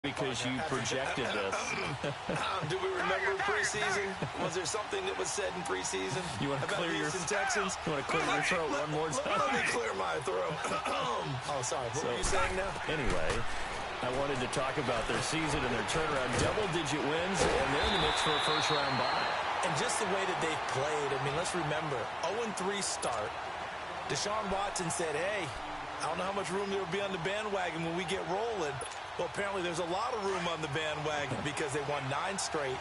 Because you projected this. Do we remember preseason? Was there something that was said in preseason? You want to clear your Texans? You want to clear your throat one more time? Let me clear my throat. Oh, sorry. What were you saying now? Anyway, I wanted to talk about their season and their turnaround. Double-digit wins, and they're in the mix for a first-round bye. And just the way that they've played, I mean, let's remember, 0-3 start. Deshaun Watson said, hey, I don't know how much room there will be on the bandwagon when we get rolling. Well, apparently there's a lot of room on the bandwagon because they won 9 straight,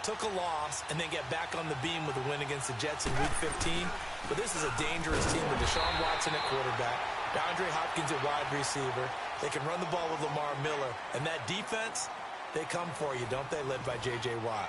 took a loss, and then get back on the beam with a win against the Jets in Week 15. But this is a dangerous team with Deshaun Watson at quarterback, DeAndre Hopkins at wide receiver. They can run the ball with Lamar Miller. And that defense, they come for you, don't they, led by J.J. Watt.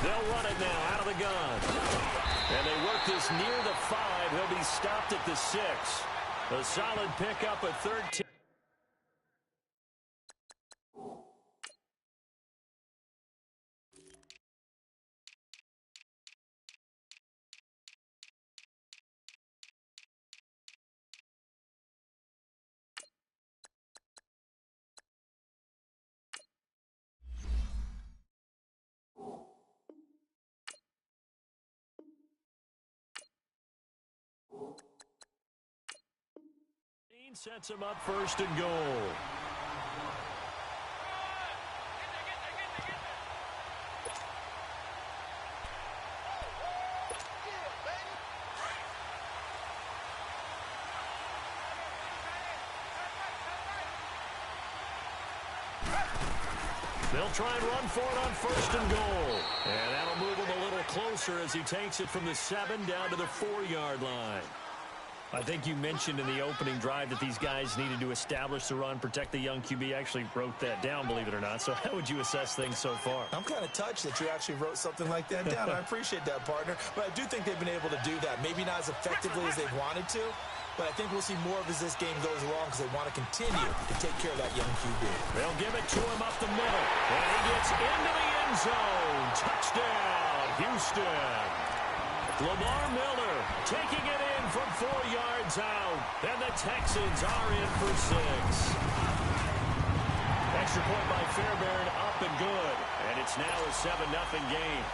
They'll run it now out of the gun. And they work this near the 5. He'll be stopped at the 6. A solid pickup at 13. Sets him up first and goal. They'll try and run for it on first and goal. And that'll move him a little closer as he takes it from the 7 down to the 4-yard line. I think you mentioned in the opening drive that these guys needed to establish the run, protect the young QB. I actually wrote that down, believe it or not. So how would you assess things so far? I'm kind of touched that you actually wrote something like that down. I appreciate that, partner. But I do think they've been able to do that. Maybe not as effectively as they wanted to, but I think we'll see more of as this game goes along because they want to continue to take care of that young QB. They'll give it to him up the middle. And he gets into the end zone. Touchdown, Houston. Lamar Miller taking it in from 4 yards out. And the Texans are in for 6. Extra point by Fairbairn, up and good. And it's now a 7-0 game.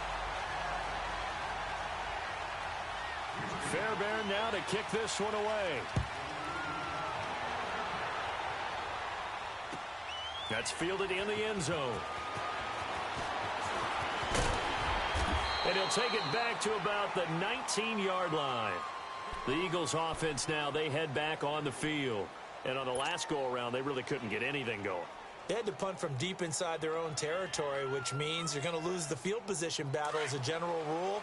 Fairbairn now to kick this one away. That's fielded in the end zone. And he'll take it back to about the 19-yard line. The Eagles offense now, they head back on the field. And on the last go-around, they really couldn't get anything going. They had to punt from deep inside their own territory, which means you're going to lose the field position battle as a general rule.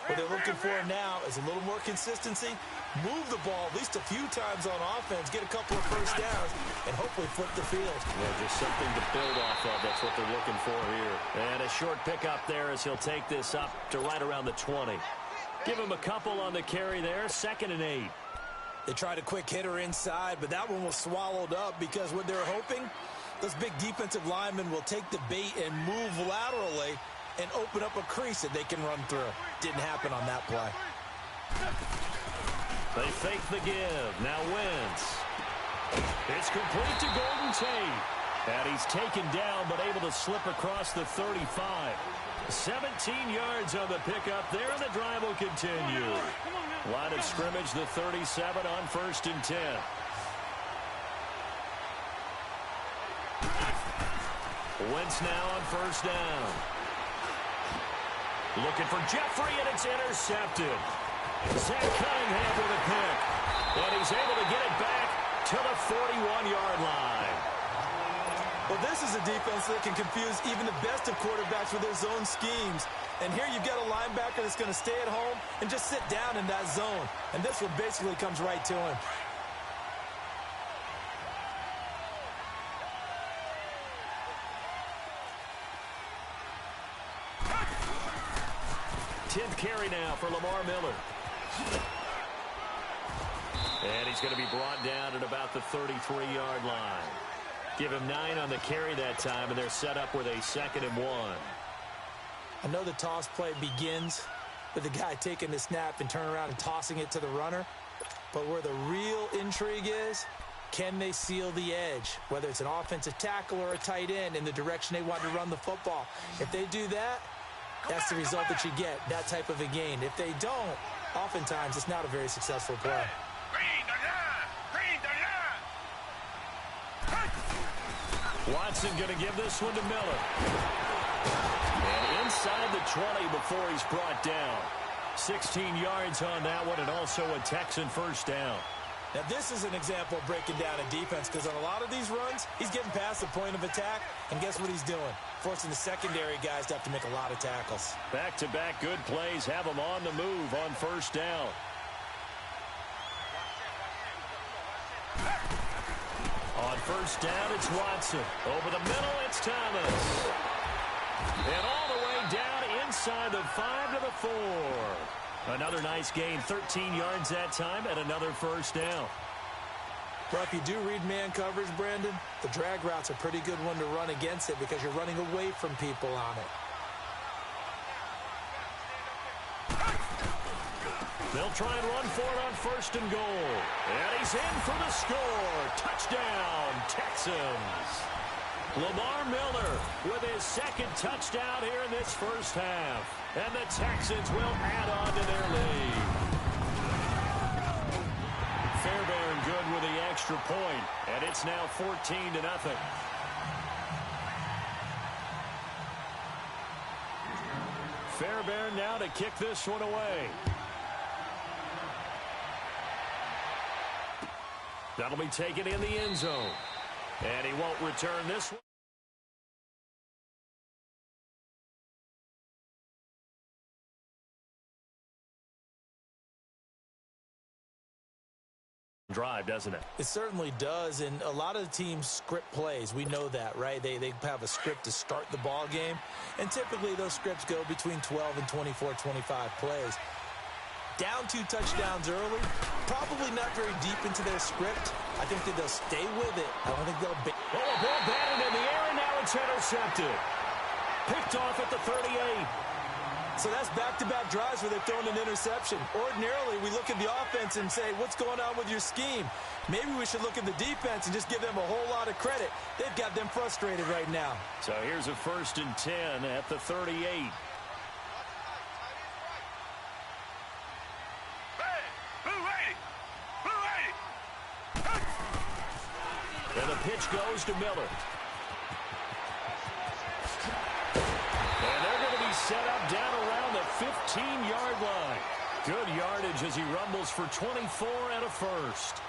What they're looking for now is a little more consistency, move the ball at least a few times on offense, get a couple of first downs, and hopefully flip the field. Yeah, just something to build off of. That's what they're looking for here. And a short pickup there as he'll take this up to right around the 20. Give him a couple on the carry there, 2nd and 8. They tried a quick hitter inside, but that one was swallowed up because what they're hoping, those big defensive linemen will take the bait and move laterally and open up a crease that they can run through. Didn't happen on that play. They fake the give. Now Wentz. It's complete to Golden Tate. And he's taken down but able to slip across the 35. 17 yards on the pickup there, and the drive will continue. Line of scrimmage, the 37 on 1st and 10. Wentz now on 1st down. Looking for Jeffrey, and it's intercepted. Zach Cunningham with a pick. And he's able to get it back to the 41-yard line. Well, this is a defense that can confuse even the best of quarterbacks with their zone schemes. And here you've got a linebacker that's going to stay at home and just sit down in that zone. And this one basically comes right to him. 10th carry now for Lamar Miller. And he's going to be brought down at about the 33-yard line. Give him 9 on the carry that time, and they're set up with a 2nd and 1. I know the toss play begins with the guy taking the snap and turning around and tossing it to the runner. But where the real intrigue is, can they seal the edge, whether it's an offensive tackle or a tight end, in the direction they want to run the football? If they do that, that's the result that you get, that type of a gain. If they don't, oftentimes it's not a very successful play. Watson going to give this one to Miller. And inside the 20 before he's brought down. 16 yards on that one, and also a Texan first down. Now, this is an example of breaking down a defense, because on a lot of these runs, he's getting past the point of attack, and guess what he's doing? Forcing the secondary guys to have to make a lot of tackles. Back-to-back good plays have him on the move on first down. On first down, it's Watson. Over the middle, it's Thomas. And all the way down inside the 5 to the 4. Another nice gain, 13 yards that time, and another first down. Well, if you do read man coverage, Brandon, the drag route's a pretty good one to run against it because you're running away from people on it. They'll try and run for it on 1st and goal. And he's in for the score. Touchdown, Texans. Lamar Miller with his 2nd touchdown here in this first half. And the Texans will add on to their lead. Fairbairn good with the extra point, and it's now 14-0. Fairbairn now to kick this one away. That'll be taken in the end zone. And he won't return this one. Drive, doesn't it? It certainly does, and a lot of teams script plays. We know that, right? They have a script to start the ball game, and typically those scripts go between 12 and 24, 25 plays. Down 2 touchdowns early, probably not very deep into their script. I think that they'll stay with it. I don't think they'll... Oh, a ball batted in the air, and now it's intercepted. Picked off at the 38. So that's back-to-back drives where they've thrown an interception. Ordinarily, we look at the offense and say, what's going on with your scheme? Maybe we should look at the defense and just give them a whole lot of credit. They've got them frustrated right now. So here's a 1st and 10 at the 38. And the pitch goes to Miller. And they're going to be set up down around the 15-yard line. Good yardage as he rumbles for 24 and a first.